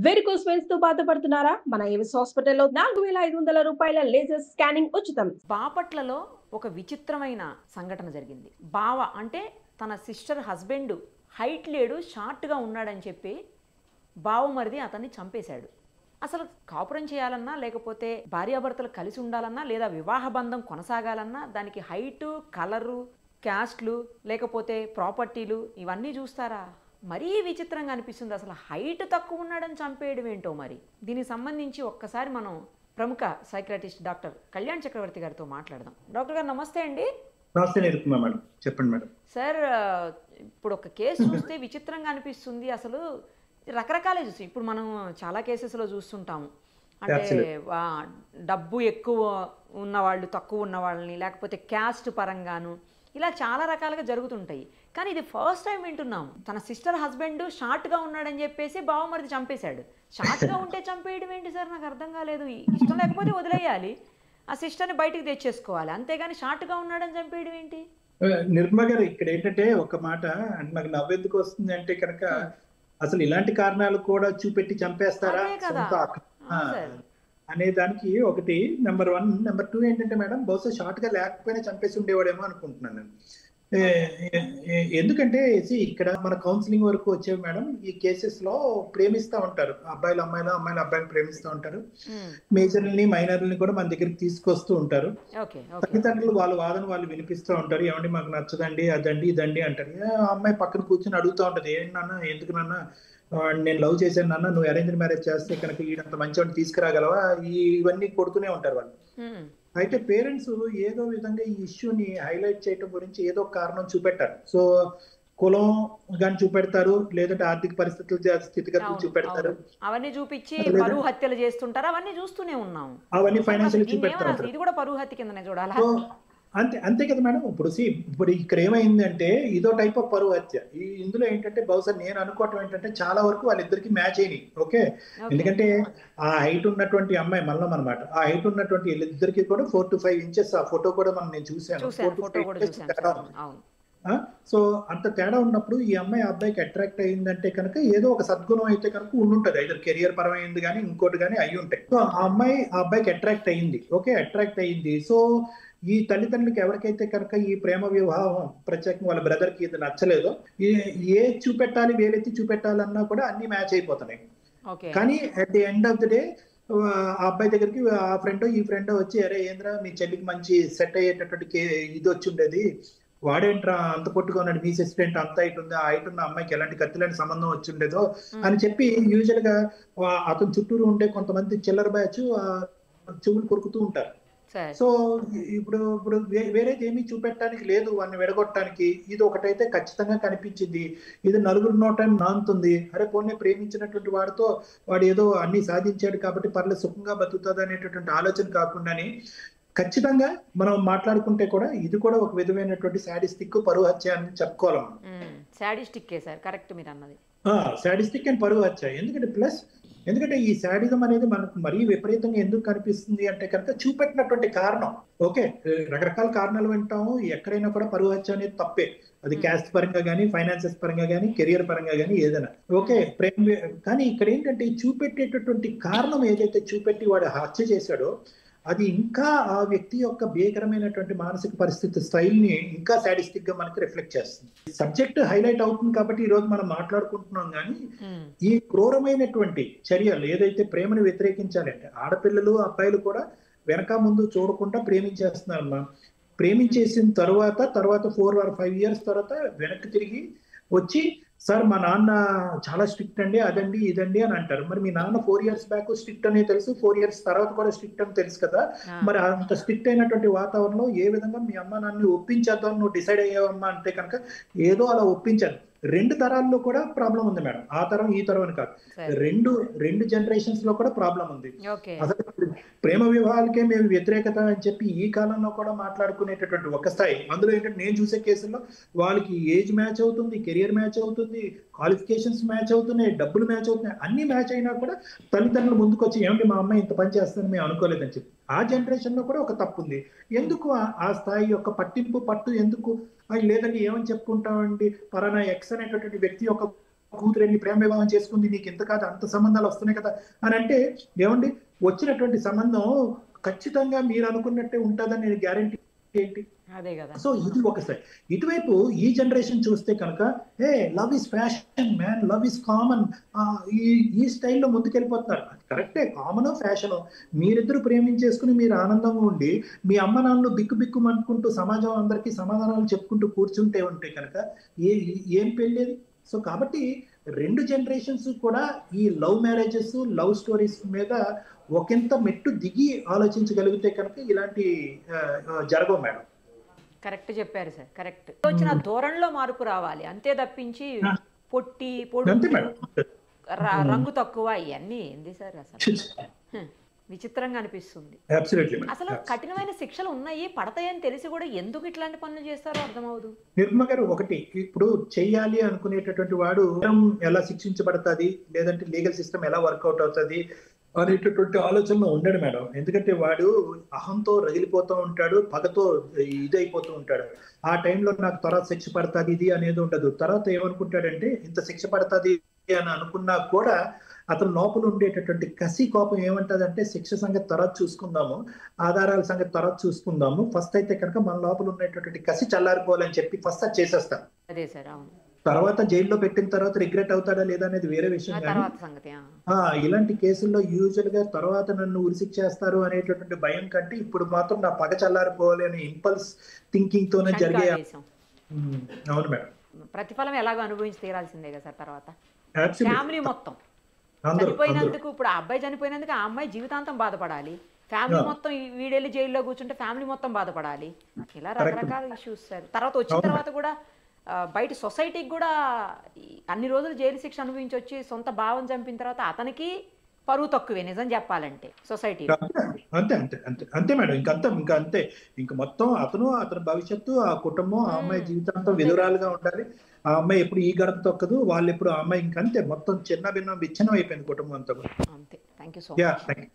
Varicose veins తో బాధపడుతున్నారా? మన ఏవిస్ హాస్పిటల్లో 4,500 రూపాయల లేజర్ స్కానింగ్ ఉచితం. బాపట్లలో ఒక విచిత్రమైన సంఘటన జరిగింది. బావ అంటే తన సిస్టర్ హస్బెండ్ హైట్ లేడు, షార్ట్గా ఉన్నాడని చెప్పి బావమరిది అతన్ని చంపేశాడు. అసలు కాపురం చేయాలన్నా, లేకపోతే భార్యాభర్తలు కలిసి ఉండాలన్నా, లేదా వివాహ బంధం కొనసాగాలన్నా దానికి హైటు, కలరు, క్యాస్ట్లు, లేకపోతే ప్రాపర్టీలు ఇవన్నీ చూస్తారా? మరీ విచిత్రంగా అనిపిస్తుంది. అసలు హైట్ తక్కువ ఉన్నాడని చంపేయడం ఏంటో మరి. దీనికి సంబంధించి ఒక్కసారి మనం ప్రముఖ సైకియాట్రిస్ట్ డాక్టర్ కళ్యాణ్ చక్రవర్తి గారితో మాట్లాడదాం. డాక్టర్ గారు నమస్తే అండి. నమస్తే నిరుపమ మేడం, చెప్పండి మేడం. సార్, ఇప్పుడు ఒక కేసు చూస్తే విచిత్రంగా అనిపిస్తుంది. అసలు రకరకాలే చూసి ఇప్పుడు మనం చాలా కేసెస్లో చూస్తుంటాము. అంటే డబ్బు ఎక్కువ ఉన్నవాళ్ళు, తక్కువ ఉన్న వాళ్ళని, లేకపోతే క్యాస్ట్ పరంగాను ఇలా చాలా రకాలుగా జరుగుతుంటాయి. కానీ ఇది ఫస్ట్ టైం వింటున్నాము. తన సిస్టర్ హస్బెండ్ షార్ట్గా ఉన్నాడని చెప్పేసి బావమరిది చంపేశాడు. షార్ట్గా ఉంటే చంపేయడం ఏంటి సార్? నాకు అర్థం కాలేదు. ఇష్టం లేకపోతే వదిలేయాలి, ఆ సిస్టర్ని బయటికి తెచ్చేసుకోవాలి, అంతేగాని షార్ట్గా ఉన్నాడని చంపేయడం ఏంటి? నిర్మల గారు, ఇక్కడ ఏంటంటే ఒక మాట అంటే నాకు నవ్వెందుకు వస్తుంది అంటే కనుక అసలు ఇలాంటి కారణాలు కూడా చూపెట్టి చంపేస్తారా అనే దానికి ఒకటి నెంబర్ 1. నెంబర్ 2 ఏంటంటే మేడం, బహుశా షార్ట్ గా లేకపోయినా చంపేసి ఉండేవాడేమో అనుకుంటున్నాను నేను. ఎందుకంటే ఇక్కడ మన కౌన్సిలింగ్ వరకు వచ్చేవి మేడం, ఈ కేసెస్ లో ప్రేమిస్తూ ఉంటారు అబ్బాయిలు అమ్మాయిలు, అమ్మాయిలు అబ్బాయిలు ప్రేమిస్తూ ఉంటారు. మేజర్లని మైనర్లని కూడా మన దగ్గరికి తీసుకొస్తూ ఉంటారు. తల్లిదండ్రులు వాళ్ళ వాదన వాళ్ళు వినిపిస్తూ ఉంటారు. ఏమండి మాకు నచ్చదండి, అదండి ఇదండి అంటారు. అమ్మాయి పక్కన కూర్చొని అడుగుతూ ఉంటది, ఏంటి నాన్న, ఎందుకు నాన్న, నేను లవ్ చేశాను నాన్న, నువ్వు అరేంజ్ మ్యారేజ్ చేస్తే కనుక ఈడంత మంచివాడిని తీసుకురాగలవా, ఇవన్నీ కొడుతూనే ఉంటారు వాళ్ళు. అయితే పేరెంట్స్ ఏదో విధంగా ఈ ఇష్యూని హైలైట్ చేయడం గురించి ఏదో కారణం చూపెట్టారు. సో కులం గాని చూపెడతారు, లేదంటే ఆర్థిక పరిస్థితులు, స్థితిగతులు చూపెడతారు. అవన్నీ చూపించి పరువు హత్యలు చేస్తుంటారు. అవన్నీ చూస్తూనే ఉన్నాం. అవన్నీ ఫైనాన్షియల్ చూపెడతారు. ఇది కూడా పరువు హత్య కిందనే చూడాలా? అంతే కదా మేడం. ఇప్పుడు ఇక్కడ ఏమైందంటే ఇదో టైప్ ఆఫ్ పరువు హత్య. ఇందులో ఏంటంటే బహుశా నేను అనుకోవటం ఏంటంటే చాలా వరకు వాళ్ళిద్దరికి మ్యాచ్ అయినాయి. ఓకే, ఎందుకంటే ఆ హైట్ ఉన్నటువంటి అమ్మాయి మల్లం అనమాట. ఆ హైట్ ఉన్నటువంటి వీళ్ళిద్దరికి కూడా 4 to 5 inches ఆ ఫోటో కూడా నేను చూశాను. సో అంత తేడా ఉన్నప్పుడు ఈ అమ్మాయి ఆ అబ్బాయికి అట్రాక్ట్ అయ్యిందంటే కనుక ఏదో ఒక సద్గుణం అయితే కనుక ఉండుంటది. అయితే కెరియర్ పరమైంది కానీ ఇంకోటి కానీ అయ్యి ఉంటాయి. సో ఆ అమ్మాయి ఆ అబ్బాయికి అట్రాక్ట్ అయ్యింది. ఓకే, అట్రాక్ట్ అయ్యింది. సో ఈ తల్లిదండ్రులకి ఎవరికైతే కనుక ఈ ప్రేమ వివాహం ప్రత్యేకంగా వాళ్ళ బ్రదర్ కి ఇది నచ్చలేదో, ఏ చూపెట్టాలి, వేలెత్తి చూపెట్టాలన్నా కూడా అన్ని మ్యాచ్ అయిపోతున్నాయి. కానీ at the end of the day ఆ అబ్బాయి దగ్గరికి ఆ ఫ్రెండ్ ఈ ఫ్రెండ్ వచ్చి, అరే ఏంద్రా మీ చెల్లికి మంచి సెట్ అయ్యేటటువంటి ఇది వచ్చి ఉండేది, వాడేంట్రా అంత పొట్టుగా ఉన్నాడు, మీ సిస్టెంట్ అంత హైట్ ఉంది, ఆ హైట్ ఉన్న అమ్మాయికి ఎలాంటి కత్తిలాంటి సంబంధం వచ్చి ఉండేదో అని చెప్పి యూజువల్ గా అతను చుట్టూరు ఉండే కొంతమంది చిల్లర బ్యాచ్ చెవులు కొరుకుతూ ఉంటారు. సో ఇప్పుడు వేరేది ఏమీ చూపెట్టడానికి లేదు, వాడిని విడగొట్టడానికి. ఇది ఒకటైతే ఖచ్చితంగా కనిపించింది. ఇది నలుగురు నోట నానుతుంది. అరే పోనీ ప్రేమించినటువంటి వాడితో వాడు ఏదో అన్ని సాధించాడు కాబట్టి పర్లేదు సుఖంగా బతుకుతుంది అనేటటువంటి ఆలోచన కాకుండానే ఖచ్చితంగా మనం మాట్లాడుకుంటే కూడా ఇది కూడా ఒక విధమైనటువంటి శాడిస్టిక్ పరువు హత్య అని చెప్పుకోవాలి. శాడిస్టిక్ అండ్ పరువు హత్య. ఎందుకంటే ఈ శాడిజం అనేది మనకు మరీ విపరీతంగా ఎందుకు కనిపిస్తుంది అంటే కనుక చూపెట్టినటువంటి కారణం. ఓకే, రకరకాల కారణాలు వింటాము. ఎక్కడైనా కూడా పరువు హత్య అనేది తప్పే. అది క్యాస్ట్ పరంగా కానీ, ఫైనాన్సెస్ పరంగా కానీ, కెరియర్ పరంగా కానీ ఏదైనా. ఓకే, కానీ ఇక్కడ ఏంటంటే చూపెట్టేటటువంటి కారణం ఏదైతే చూపెట్టి వాడు హత్య చేశాడో అది ఇంకా ఆ వ్యక్తి యొక్క భీకరమైనటువంటి మానసిక పరిస్థితి స్టైల్ ని ఇంకా సాడిస్టిక్ గా మనకి రిఫ్లెక్ట్ చేస్తుంది. సబ్జెక్ట్ హైలైట్ అవుతుంది కాబట్టి ఈ రోజు మనం మాట్లాడుకుంటున్నాం. కానీ ఈ క్రూరమైనటువంటి చర్యలు ఏదైతే ప్రేమను వ్యతిరేకించాలంటే ఆడపిల్లలు అబ్బాయిలు కూడా వెనక ముందు చూడకుండా ప్రేమించేస్తున్నారమ్మా. ప్రేమించేసిన తర్వాత 4 or 5 years తర్వాత వెనక్కి తిరిగి వచ్చి, సార్ మా నాన్న చాలా స్ట్రిక్ట్ అండి, అదండి ఇదండి అని అంటారు. మరి మీ నాన్న 4 years బ్యాక్ స్ట్రిక్ట్ అనే తెలుసు, 4 years తర్వాత కూడా స్ట్రిక్ట్ అని తెలుసు కదా. మరి అంత స్ట్రిక్ట్ అయినటువంటి వాతావరణంలో ఏ విధంగా మీ అమ్మ నాన్న ఒప్పించేద్దాం నువ్వు డిసైడ్ అయ్యావమ్మా అంటే కనుక ఏదో అలా ఒప్పించాను. 2 తరాల్లో కూడా ప్రాబ్లం ఉంది మేడం. ఆ తరం ఈ తరం అని కాదు, రెండు జనరేషన్స్ లో కూడా ప్రాబ్లం ఉంది. అసలు ప్రేమ వివాహాలకే మేము వ్యతిరేకత అని చెప్పి ఈ కాలంలో కూడా మాట్లాడుకునేటటువంటి ఒక స్థాయి. అందులో ఏంటంటే నేను చూసే కేసుల్లో వాళ్ళకి ఏజ్ మ్యాచ్ అవుతుంది, కెరియర్ మ్యాచ్ అవుతుంది, క్వాలిఫికేషన్స్ మ్యాచ్ అవుతున్నాయి, డబ్బులు మ్యాచ్ అవుతున్నాయి. అన్ని మ్యాచ్ అయినా కూడా తల్లిదండ్రులు ముందుకు వచ్చి, ఏమంటే మా అమ్మాయి ఇంత పని చేస్తుందని మేము అనుకోలేదని చెప్పి. ఆ జనరేషన్ లో కూడా ఒక తప్పు ఉంది. ఎందుకు ఆ స్థాయి యొక్క పట్టింపు పట్టు ఎందుకు? లేదండి ఏమని చెప్పుకుంటామండి, పలానా ఎక్స్ అనేటటువంటి వ్యక్తి యొక్క కూతురిని ప్రేమ వివాహం చేసుకుంది, నీకు ఇంత కాదు అంత సంబంధాలు వస్తున్నాయి కదా అని అంటే, ఏమండి వచ్చినటువంటి సంబంధం ఖచ్చితంగా మీరు అనుకున్నట్టే ఉంటుందని నేను గ్యారంటీ ఏంటి? అదే కదా. సో ఇది ఒకసారి. ఇటువైపు ఈ జనరేషన్ చూస్తే కనుక love is fashion man, love is common, ఈ స్టైల్లో ముందుకెళ్ళిపోతున్నారు. కరెక్టే, కామన్ ఫ్యాషన్. మీరిద్దరు ప్రేమించేసుకుని మీరు ఆనందంగా ఉండి మీ అమ్మ నాన్నలు బిక్కు బిక్కు అనుకుంటూ సమాజం అందరికీ సమాధానాలు చెప్పుకుంటూ కూర్చుంటే ఉంటే కనుక ఏం పెళ్ళేది? సో కాబట్టి రెండు జనరేషన్స్ కూడా ఈ లవ్ మ్యారేజెస్, లవ్ స్టోరీస్ మీద ఒకంత మెట్టు దిగి ఆలోచించగలిగితే కనుక ఇలాంటి జరగవు మేడం. కరెక్ట్ చెప్పారు సార్, కరెక్ట్. వచ్చిన ధోరణిలో మార్పు రావాలి, అంతే తప్పించి పొట్టి పొడుగు రంగు తక్కువ ఇవన్నీ ఏంది సార్ అసలు విచిత్రంగా అనిపిస్తుంది. అసలు కఠినమైన శిక్షలు ఉన్నాయి, పడతాయని తెలిసి కూడా ఎందుకు ఇట్లాంటి పనులు చేస్తారో అర్థమవుదు. నిర్మ గారు, ఒకటి ఇప్పుడు చెయ్యాలి అనుకునేటటువంటి వాడు ఎలా శిక్షించబడుతుంది, లేదంటే లీగల్ సిస్టమ్ ఎలా వర్కౌట్ అవుతుంది అనేటటువంటి ఆలోచనలో ఉండడు మేడం. ఎందుకంటే వాడు అహంతో రగిలిపోతూ ఉంటాడు, పగతో ఇదైపోతూ ఉంటాడు. ఆ టైంలో నాకు తర్వాత శిక్ష పడుతుంది ఇది అనేది ఉండదు. తర్వాత ఏమనుకుంటాడంటే ఇంత శిక్ష పడుతుంది అని అనుకున్నా కూడా అతను లోపల ఉండేటటువంటి కసి కోపం ఏమంటదంటే శిక్ష సంగతి తర్వాత చూసుకుందాము, ఆధారాల సంగతి తర్వాత చూసుకుందాము, ఫస్ట్ అయితే కనుక మన లోపల ఉండేటటువంటి కసి చల్లారిపోవాలని చెప్పి ఫస్ట్ అది చేసేస్తాం. అదే సార్, అవును. తర్వాత జైల్లో పెట్టిన తర్వాత రిగ్రెట్ అవుతాడా లేదా అనేది వేరే విషయం. ఇలాంటి కేసుల్లో యూజువల్ గా తర్వాత నన్ను ఉరిశిక్ష చేస్తారు అనేటటువంటి భయం కంటే ఇప్పుడు మాత్రం నా పగ చల్లారిపోవాలి అనే ఇంపల్స్ థింకింగ్ తోనే జరిగే. అవును మేడం. ప్రతిఫలం ఎలాగో అనుభవించి తీరాల్సిందే కదా సార్. తర్వాత ఫ్యామిలీ మొత్తం చనిపోయినందుకు, ఇప్పుడు ఆ అబ్బాయి చనిపోయినందుకు ఆ అమ్మాయి జీవితాంతం బాధపడాలి, ఫ్యామిలీ మొత్తం వీడెళ్ళి జైల్లో కూర్చుంటే ఫ్యామిలీ మొత్తం బాధపడాలి. ఇలా రకరకాల ఇష్యూస్ సార్. తర్వాత వచ్చిన తర్వాత కూడా బయట సొసైటీకి కూడా అన్ని రోజులు జైలు శిక్ష అనుభవించి వచ్చి సొంత భావం చంపిన తర్వాత అతనికి పరువు తక్కువే నిజం చెప్పాలంటే సొసైటీ. అంతే అంతే అంతే అంతే మేడం. ఇంకా అంతే. ఇంకా మొత్తం అతని భవిష్యత్తు, ఆ కుటుంబం, ఆ అమ్మాయి జీవితాంతం విధురాలుగా ఉండాలి. ఆ అమ్మాయి ఎప్పుడు ఈ గడప తొక్కదు, వాళ్ళు ఎప్పుడు ఆ అమ్మాయి ఇంకంతే మొత్తం చిన్న భిన్నం విచ్ఛిన్నం అయిపోయింది కుటుంబం అంతా. అంతే. Thank you so much.